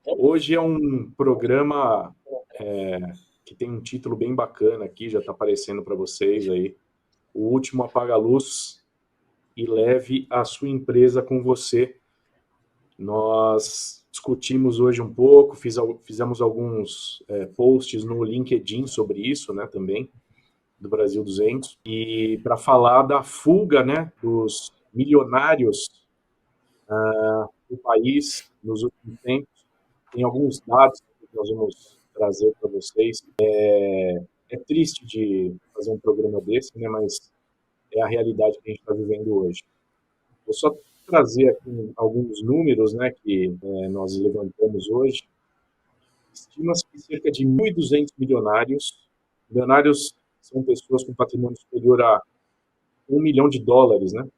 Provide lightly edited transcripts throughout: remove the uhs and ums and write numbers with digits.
Hoje é um programa que tem um título bem bacana aqui, já está aparecendo para vocês aí. O último apaga-luz e leve a sua empresa com você. Nós discutimos hoje um pouco, fizemos alguns posts no LinkedIn sobre isso, né, também, do Brasil 200, e para falar da fuga, né, dos milionários do país nos últimos tempos. Tem alguns dados que nós vamos trazer para vocês. É triste de fazer um programa desse, né, mas é a realidade que a gente está vivendo hoje. Vou só trazer aqui alguns números, né, que nós levantamos hoje. Estima-se que cerca de 1.200 milionários são pessoas com patrimônio superior a US$ 1 milhão, né,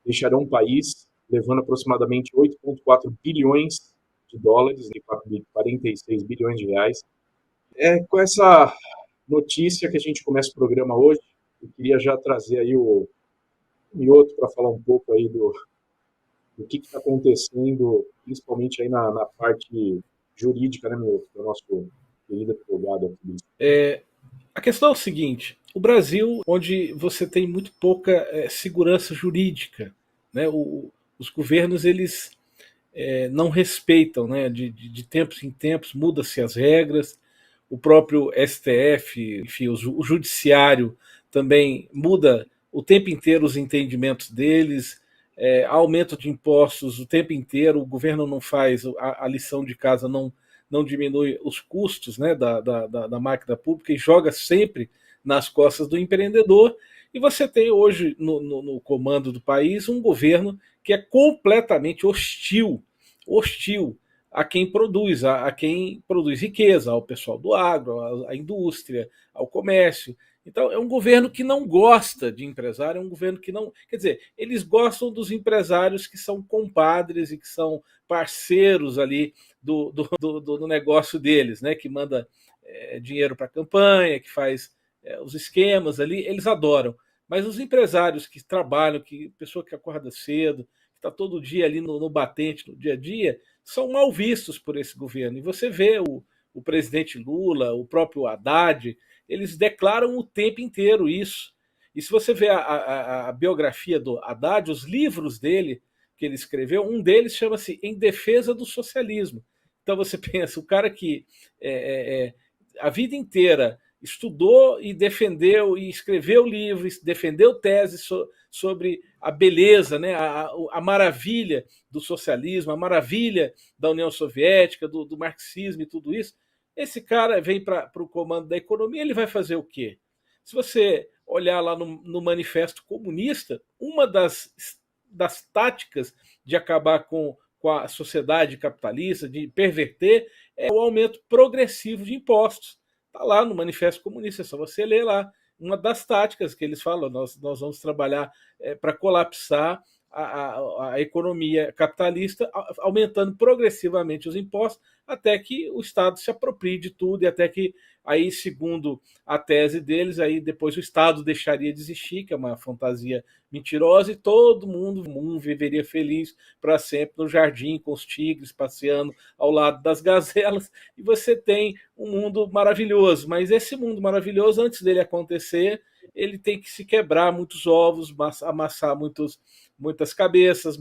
deixarão o país levando aproximadamente 8,4 bilhões de dólares, de 46 bilhões de reais. É com essa notícia que a gente começa o programa hoje. Eu queria já trazer aí o Mioto para falar um pouco aí do que está acontecendo, principalmente aí na parte jurídica, né, Mioto, que é o nosso querido advogado aqui. A questão é o seguinte: o Brasil, onde você tem muito pouca segurança jurídica, né? Os governos eles não respeitam, né? De tempos em tempos muda-se as regras, o próprio STF, enfim, o judiciário também muda o tempo inteiro os entendimentos deles, aumento de impostos o tempo inteiro, o governo não faz a lição de casa, não diminui os custos, né, da máquina pública e joga sempre nas costas do empreendedor. E você tem hoje no comando do país um governo que é completamente hostil a quem produz, a quem produz riqueza, ao pessoal do agro, à indústria, ao comércio. Então, é um governo que não gosta de empresário, é um governo que não. Quer dizer, eles gostam dos empresários que são compadres e que são parceiros ali do negócio deles, né? Que manda dinheiro para a campanha, que faz os esquemas ali, eles adoram. Mas os empresários que trabalham, que pessoa que acorda cedo, que está todo dia ali no batente, no dia a dia, são mal vistos por esse governo. E você vê o presidente Lula, o próprio Haddad, eles declaram o tempo inteiro isso. E se você vê a biografia do Haddad, os livros dele que ele escreveu, um deles chama-se Em Defesa do Socialismo. Então você pensa, o cara que a vida inteira estudou e defendeu e escreveu livros, defendeu teses sobre a beleza, né, a maravilha do socialismo, a maravilha da União Soviética, do marxismo e tudo isso. Esse cara vem para o comando da economia, ele vai fazer o quê? Se você olhar lá no Manifesto Comunista, uma das táticas de acabar com a sociedade capitalista, de perverter, é o aumento progressivo de impostos. Está lá no Manifesto Comunista, é só você ler lá. Uma das táticas que eles falam, nós vamos trabalhar para colapsar a economia capitalista, aumentando progressivamente os impostos, até que o Estado se aproprie de tudo e até que, aí, segundo a tese deles, aí depois o Estado deixaria de existir, que é uma fantasia mentirosa, e todo mundo viveria feliz para sempre no jardim com os tigres passeando ao lado das gazelas, e você tem um mundo maravilhoso. Mas esse mundo maravilhoso, antes dele acontecer, ele tem que se quebrar muitos ovos, amassar muitas cabeças,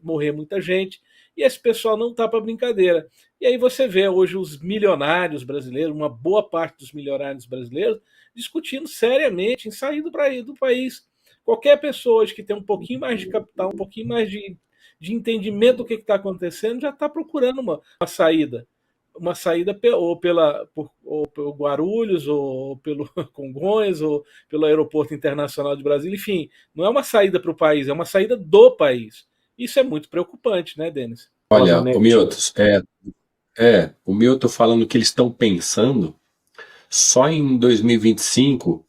morrer muita gente, e esse pessoal não está para brincadeira. E aí você vê hoje os milionários brasileiros, uma boa parte dos milionários brasileiros, discutindo seriamente em sair do país. Qualquer pessoa hoje que tem um pouquinho mais de capital, um pouquinho mais de entendimento do que está acontecendo, já está procurando uma saída. Uma saída ou pelo Guarulhos, ou pelo Congonhas, ou pelo Aeroporto Internacional de Brasília, enfim, não é uma saída para o país, é uma saída do país. Isso é muito preocupante, né, Denis? Fala, Olha, o Zanetti. Milton, o Milton falando que eles estão pensando, só em 2025,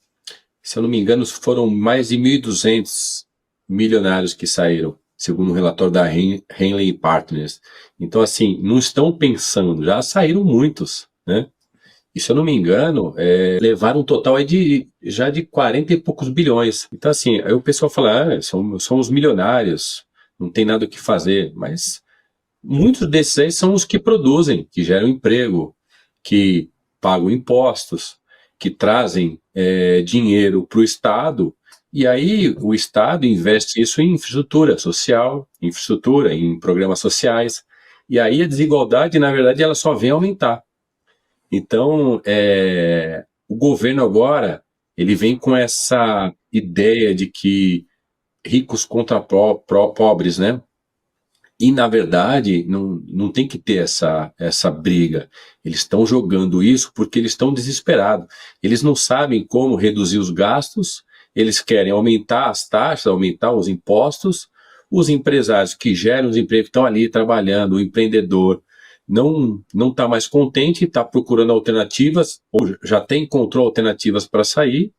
se eu não me engano, foram mais de 1.200 milionários que saíram, segundo o relatório da Henley Partners. Então, assim, não estão pensando, já saíram muitos, né? E se eu não me engano, levaram um total aí já de 40 e poucos bilhões. Então, assim, aí o pessoal fala, são os milionários, não tem nada o que fazer, mas muitos desses aí são os que produzem, que geram emprego, que pagam impostos, que trazem dinheiro para o Estado, e aí o Estado investe isso em infraestrutura social, infraestrutura, em programas sociais, e aí a desigualdade, na verdade, ela só vem aumentar. Então, o governo agora, ele vem com essa ideia de que ricos contra pobres, né? E, na verdade, não tem que ter essa briga. Eles estão jogando isso porque eles estão desesperados. Eles não sabem como reduzir os gastos, eles querem aumentar as taxas, aumentar os impostos. Os empresários que geram os empregos estão ali trabalhando, o empreendedor não está mais contente, está procurando alternativas, ou já encontrou alternativas para sair,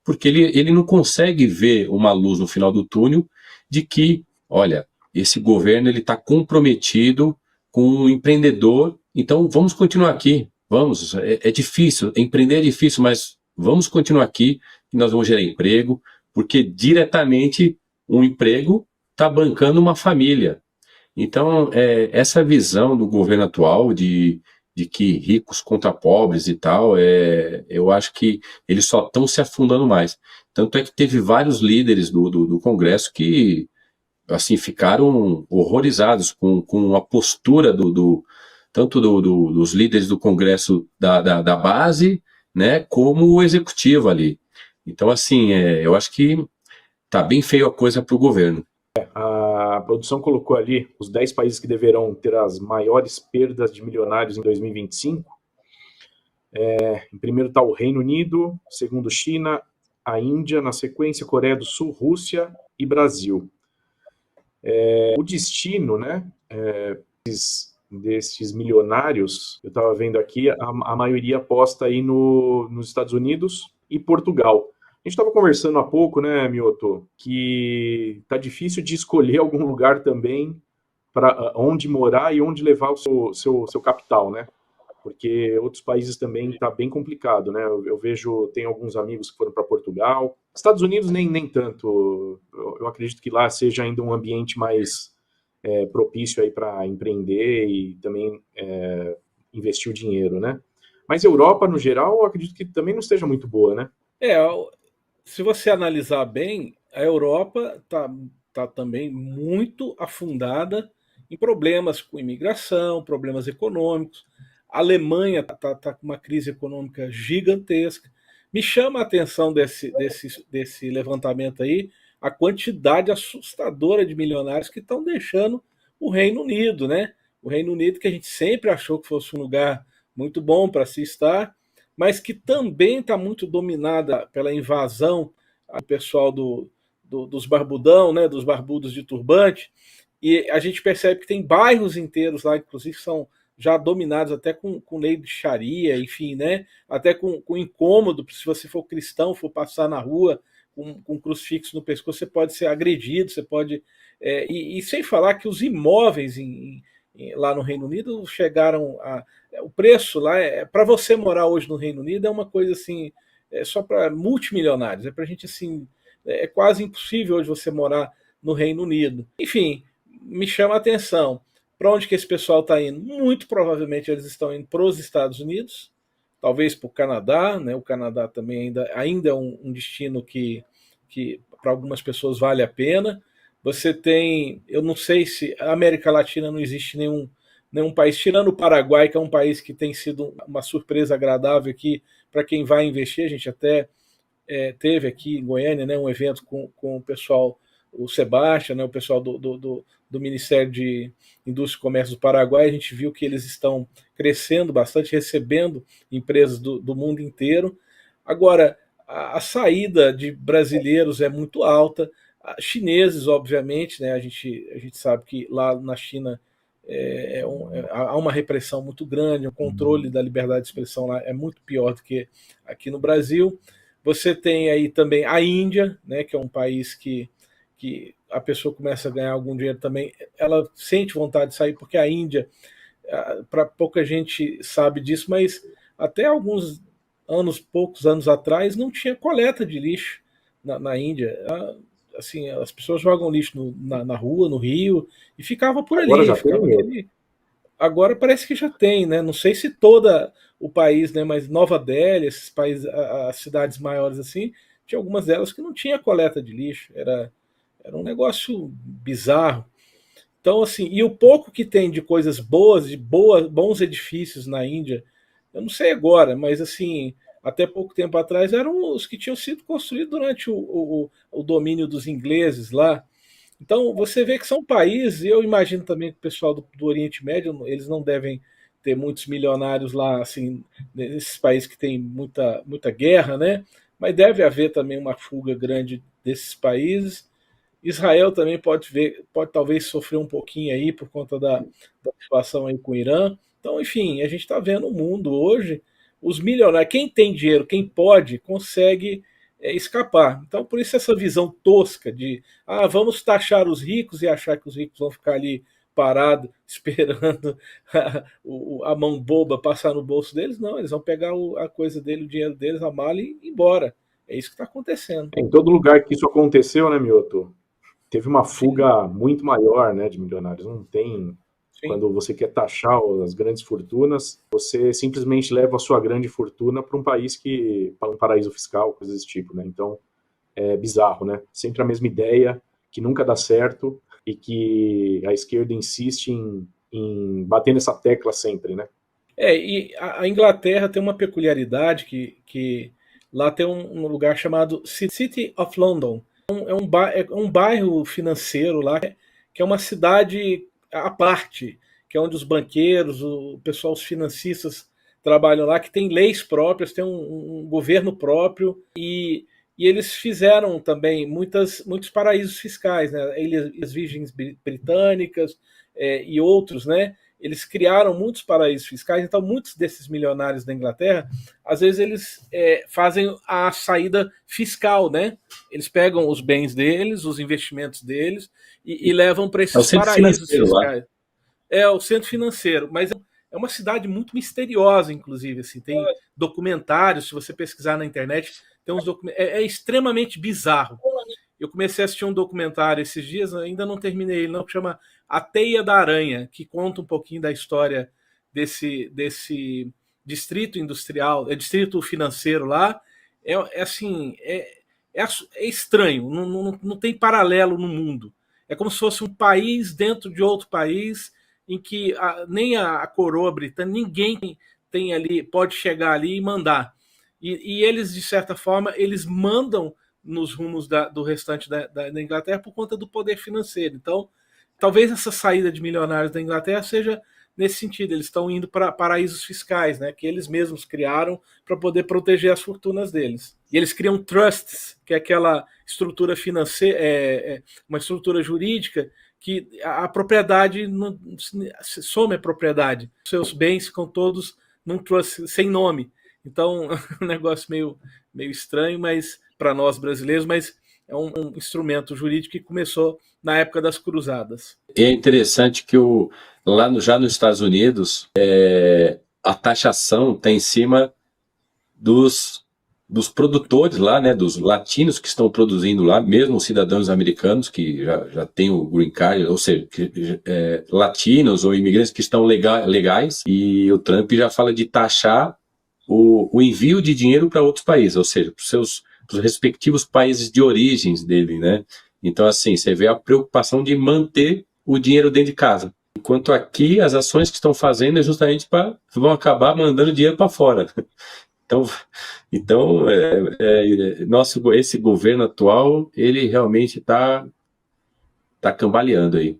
porque ele não consegue ver uma luz no final do túnel de que, olha, esse governo ele está comprometido com o empreendedor, então vamos continuar aqui, vamos, é difícil, empreender é difícil, mas vamos continuar aqui, que nós vamos gerar emprego, porque diretamente um emprego está bancando uma família. Então, essa visão do governo atual de que ricos contra pobres e tal, eu acho que eles só estão se afundando mais. Tanto é que teve vários líderes do Congresso que assim ficaram horrorizados com a postura tanto dos líderes do Congresso da base, né, como o executivo ali. Então, assim, eu acho que tá bem feio a coisa para o governo. A produção colocou ali os 10 países que deverão ter as maiores perdas de milionários em 2025. Em primeiro está o Reino Unido, segundo China, a Índia, na sequência Coreia do Sul, Rússia e Brasil. O destino, né, desses milionários, eu estava vendo aqui, a maioria aposta aí nos Estados Unidos e Portugal. A gente estava conversando há pouco, né, Mioto, que tá difícil de escolher algum lugar também para onde morar e onde levar o seu capital, né? Porque outros países também está bem complicado, né? Eu vejo, tem alguns amigos que foram para Portugal. Estados Unidos nem tanto. Eu acredito que lá seja ainda um ambiente mais propício aí para empreender e também investir o dinheiro, né? Mas Europa, no geral, eu acredito que também não esteja muito boa, né? Se você analisar bem, a Europa tá também muito afundada em problemas com imigração, problemas econômicos. A Alemanha está com uma crise econômica gigantesca. Me chama a atenção desse levantamento aí a quantidade assustadora de milionários que estão deixando o Reino Unido, né? O Reino Unido que a gente sempre achou que fosse um lugar muito bom para se estar, mas que também está muito dominada pela invasão do pessoal dos barbudão, né, dos barbudos de turbante, e a gente percebe que tem bairros inteiros lá, inclusive, que são já dominados até com lei de Sharia, enfim, né, até com incômodo, se você for cristão, for passar na rua com um crucifixo no pescoço, você pode ser agredido, você pode... e sem falar que os imóveis lá no Reino Unido chegaram a... O preço lá, para você morar hoje no Reino Unido, é uma coisa assim, só para multimilionários. É para gente assim, é quase impossível hoje você morar no Reino Unido. Enfim, me chama a atenção. Para onde que esse pessoal está indo? Muito provavelmente eles estão indo para os Estados Unidos, talvez para o Canadá, né? O Canadá também ainda é um destino que para algumas pessoas vale a pena. Você tem, eu não sei se a América Latina não existe nenhum país, tirando o Paraguai, que é um país que tem sido uma surpresa agradável aqui para quem vai investir. A gente até teve aqui em Goiânia, né, um evento com o pessoal, o Sebastião, né, o pessoal do Ministério de Indústria e Comércio do Paraguai. A gente viu que eles estão crescendo bastante, recebendo empresas do mundo inteiro. Agora, a saída de brasileiros é muito alta, chineses, obviamente, né, a gente sabe que lá na China há uma repressão muito grande, o controle da liberdade de expressão lá é muito pior do que aqui no Brasil. Você tem aí também a Índia, né, que é um país que a pessoa começa a ganhar algum dinheiro também, ela sente vontade de sair, porque a Índia, para pouca gente sabe disso, mas até poucos anos atrás, não tinha coleta de lixo na Índia. Assim, as pessoas jogam lixo na rua, no rio, e ficava por ali. Agora já tem, Ficava meu? aquele... agora parece que já tem, né? Não sei se toda o país, né? Mas Nova Delhi, esses países, as cidades maiores assim, tinha algumas delas que não tinha coleta de lixo. Era um negócio bizarro. Então, assim, e o pouco que tem de coisas boas, bons edifícios na Índia, eu não sei agora, mas assim, até pouco tempo atrás eram os que tinham sido construídos durante o domínio dos ingleses lá. Então, você vê que são países, eu imagino também que o pessoal do Oriente Médio, eles não devem ter muitos milionários lá, assim, nesses países que tem muita guerra, né? Mas deve haver também uma fuga grande desses países. Israel também pode talvez sofrer um pouquinho aí por conta da situação aí com o Irã. Então, enfim, a gente está vendo o mundo hoje, os milionários, quem tem dinheiro, quem pode, consegue escapar. Então, por isso essa visão tosca de vamos taxar os ricos e achar que os ricos vão ficar ali parados, esperando a mão boba passar no bolso deles. Não, eles vão pegar a coisa dele, o dinheiro deles, a mala e ir embora. É isso que está acontecendo. Em todo lugar que isso aconteceu, né, Mioto? Teve uma Sim, fuga muito maior, né, de milionários. Não tem. sim. Quando você quer taxar as grandes fortunas, você simplesmente leva a sua grande fortuna para um país para um paraíso fiscal, coisas desse tipo, né? Então, é bizarro, né? Sempre a mesma ideia, que nunca dá certo e que a esquerda insiste em bater nessa tecla sempre, né? E a Inglaterra tem uma peculiaridade que lá tem um lugar chamado City of London. É um bairro financeiro lá, que é uma cidade à parte, que é onde os banqueiros, o pessoal, os financistas trabalham lá, que tem leis próprias, tem um governo próprio, e eles fizeram também muitos paraísos fiscais, né? Ilhas Virgens Britânicas e outros, né? Eles criaram muitos paraísos fiscais, então muitos desses milionários da Inglaterra, às vezes eles fazem a saída fiscal, né? Eles pegam os bens deles, os investimentos deles e levam para É o esses centro paraísos financeiro lá. fiscais. É o centro financeiro, mas é uma cidade muito misteriosa, inclusive. Assim, tem documentários, se você pesquisar na internet, tem uns documentários. É extremamente bizarro. Eu comecei a assistir um documentário esses dias, ainda não terminei ele, não, que chama A Teia da Aranha, que conta um pouquinho da história desse distrito industrial, distrito financeiro lá. Assim, é estranho, não tem paralelo no mundo. É como se fosse um país dentro de outro país, em que nem a coroa britânica, ninguém tem ali, pode chegar ali e mandar. E eles, de certa forma, eles mandam nos rumos do restante da Inglaterra por conta do poder financeiro. Então, talvez essa saída de milionários da Inglaterra seja nesse sentido. Eles estão indo para paraísos fiscais, né, que eles mesmos criaram para poder proteger as fortunas deles. E eles criam trusts, que é aquela estrutura financeira, uma estrutura jurídica que a propriedade não, some a propriedade. Seus bens ficam todos num trust sem nome. Então, é um negócio meio estranho, mas para nós brasileiros, mas é um instrumento jurídico que começou na época das cruzadas. E é interessante que já nos Estados Unidos, a taxação está em cima dos produtores lá, né, dos latinos que estão produzindo lá, mesmo os cidadãos americanos que já têm o green card, ou seja, latinos ou imigrantes que estão legais, e o Trump já fala de taxar o envio de dinheiro para outros países, ou seja, para os respectivos países de origens dele, né? Então, assim, você vê a preocupação de manter o dinheiro dentro de casa. Enquanto aqui, as ações que estão fazendo é justamente vão acabar mandando dinheiro para fora. Então esse governo atual, ele realmente está cambaleando aí.